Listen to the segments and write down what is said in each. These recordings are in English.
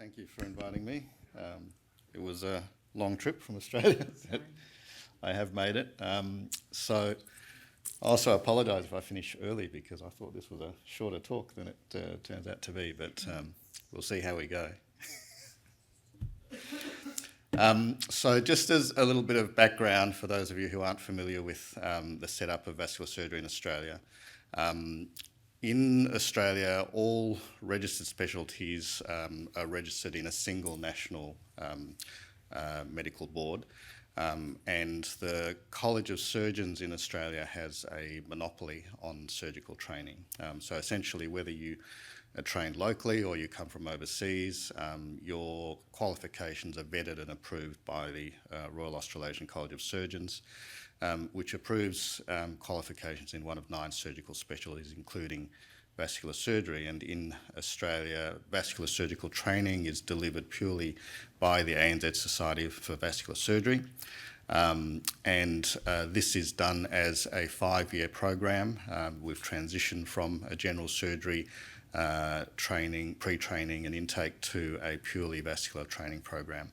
Thank you for inviting me. It was a long trip from Australia, but I have made it. So I also apologise if I finish early because I thought this was a shorter talk than it turns out to be, but we'll see how we go. So just as a little bit of background for those of you who aren't familiar with the setup of vascular surgery in Australia, in Australia, all registered specialties are registered in a single national medical board, and the College of Surgeons in Australia has a monopoly on surgical training. So essentially, whether you are trained locally or you come from overseas, your qualifications are vetted and approved by the Royal Australasian College of Surgeons, which approves qualifications in one of 9 surgical specialties, including vascular surgery. And in Australia, vascular surgical training is delivered purely by the ANZ Society for Vascular Surgery. This is done as a 5-year program. We've transitioned from a general surgery training, pre-training and intake to a purely vascular training program.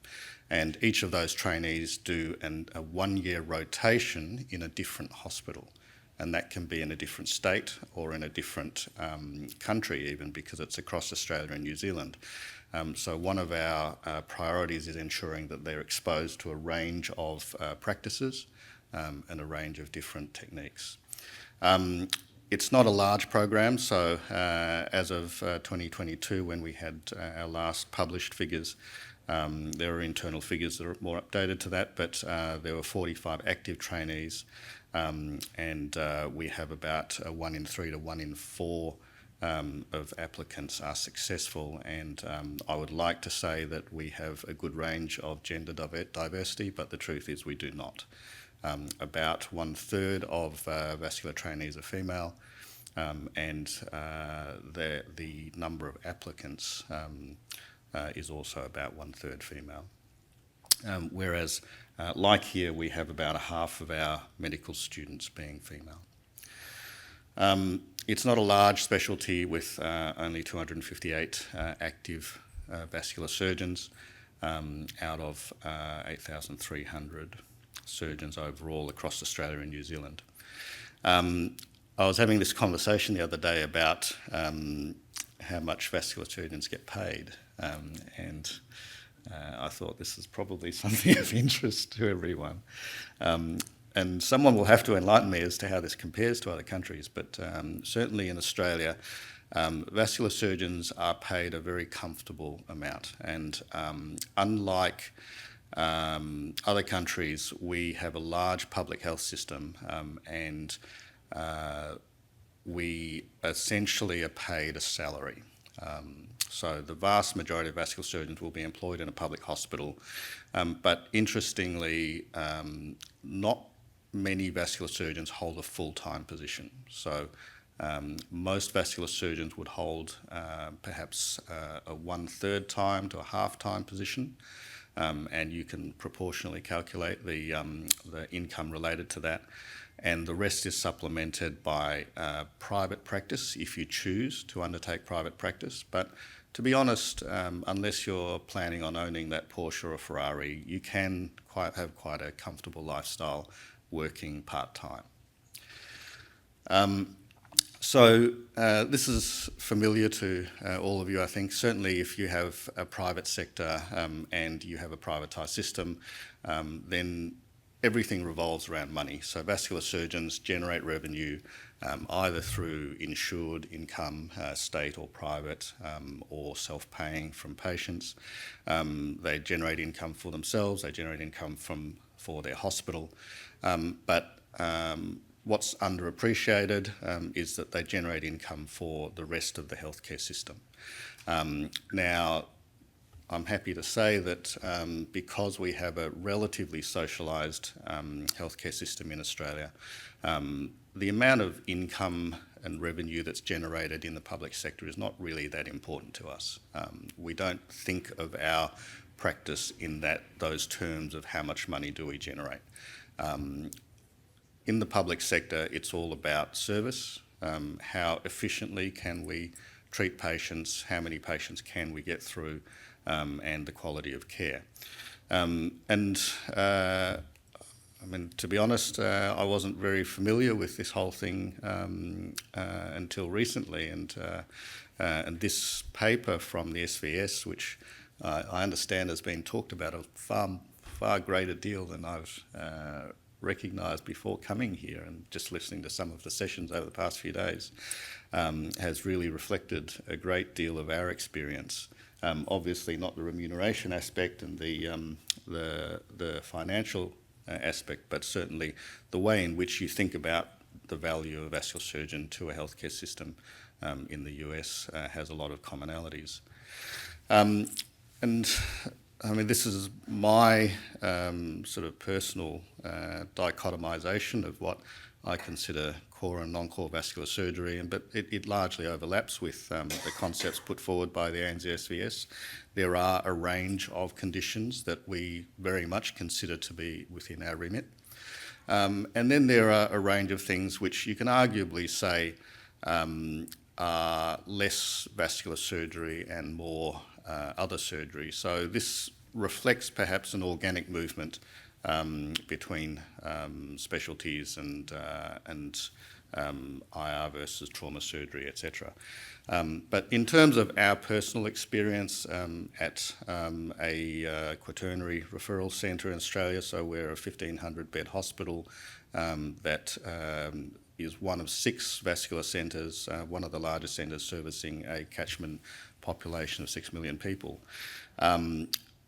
And each of those trainees do a 1-year rotation in a different hospital. And that can be in a different state or in a different country even, because it's across Australia and New Zealand. So one of our priorities is ensuring that they're exposed to a range of practices and a range of different techniques. It's not a large program, so as of 2022, when we had our last published figures, there are internal figures that are more updated to that, but there were 45 active trainees, and we have about 1 in 3 to 1 in 4 of applicants are successful. And I would like to say that we have a good range of gender diversity, but the truth is we do not. About 1/3 of vascular trainees are female, and the number of applicants is also about 1/3 female. Whereas, like here, we have about half of our medical students being female. It's not a large specialty with only 258 active vascular surgeons out of 8,300 surgeons overall across Australia and New Zealand. I was having this conversation the other day about how much vascular surgeons get paid, and I thought this is probably something of interest to everyone. And someone will have to enlighten me as to how this compares to other countries, but certainly in Australia, vascular surgeons are paid a very comfortable amount. And unlike other countries, we have a large public health system, and we essentially are paid a salary. So the vast majority of vascular surgeons will be employed in a public hospital, but interestingly, not many vascular surgeons hold a full-time position. So most vascular surgeons would hold perhaps a 1/3 time to a half-time position, and you can proportionally calculate the income related to that. And the rest is supplemented by private practice if you choose to undertake private practice. But to be honest, unless you're planning on owning that Porsche or a Ferrari, you can have quite a comfortable lifestyle working part-time. So this is familiar to all of you, I think. Certainly if you have a private sector and you have a privatised system, then everything revolves around money. So vascular surgeons generate revenue either through insured income, state or private, or self-paying from patients. They generate income for themselves, they generate income for their hospital. But what's underappreciated is that they generate income for the rest of the healthcare system. Now, I'm happy to say that because we have a relatively socialised healthcare system in Australia, the amount of income and revenue that's generated in the public sector is not really that important to us. We don't think of our practice in those terms of how much money do we generate. In the public sector, it's all about service, how efficiently can we treat patients, how many patients can we get through, and the quality of care. I mean, to be honest, I wasn't very familiar with this whole thing until recently, and this paper from the SVS, which I understand has been talked about a far greater deal than I've recognised before coming here, and just listening to some of the sessions over the past few days, has really reflected a great deal of our experience. Obviously, not the remuneration aspect and the financial aspect, but certainly the way in which you think about the value of a vascular surgeon to a healthcare system in the US has a lot of commonalities. And I mean, this is my sort of personal dichotomization of what I consider core and non-core vascular surgery, but it largely overlaps with the concepts put forward by the ANZ SVS. There are a range of conditions that we very much consider to be within our remit. And then there are a range of things which you can arguably say are less vascular surgery and more other surgery. So this reflects perhaps an organic movement between specialties and IR versus trauma surgery, etc. But in terms of our personal experience at a quaternary referral centre in Australia, so we're a 1,500 bed hospital that is one of 6 vascular centres, one of the largest centres servicing a catchment population of 6 million people.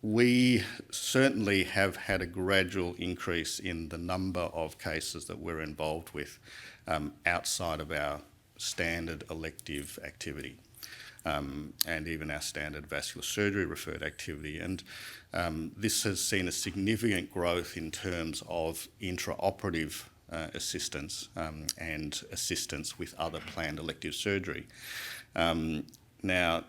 We certainly have had a gradual increase in the number of cases that we're involved with outside of our standard elective activity and even our standard vascular surgery referred activity. And this has seen a significant growth in terms of intraoperative assistance and assistance with other planned elective surgery. Now,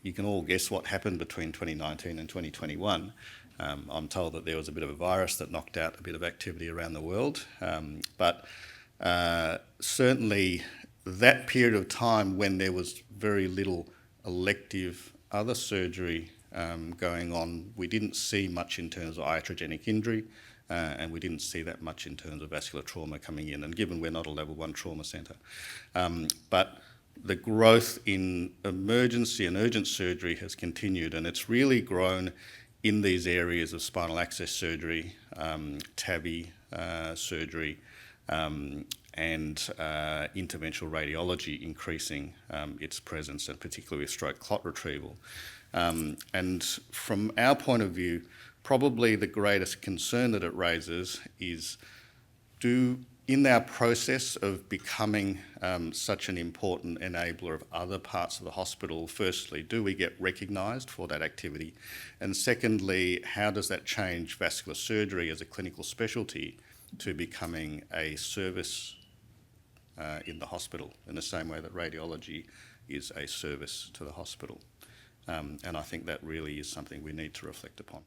you can all guess what happened between 2019 and 2021. I'm told that there was a bit of a virus that knocked out a bit of activity around the world, but certainly that period of time when there was very little elective other surgery going on, we didn't see much in terms of iatrogenic injury, and we didn't see that much in terms of vascular trauma coming in, and given we're not a level 1 trauma centre. But the growth in emergency and urgent surgery has continued, and it's really grown in these areas of spinal access surgery, TAVI surgery, and interventional radiology increasing its presence, and particularly with stroke clot retrieval. And from our point of view, probably the greatest concern that it raises is, in our process of becoming such an important enabler of other parts of the hospital, firstly, do we get recognised for that activity? And secondly, how does that change vascular surgery as a clinical specialty to becoming a service in the hospital, in the same way that radiology is a service to the hospital? And I think that really is something we need to reflect upon.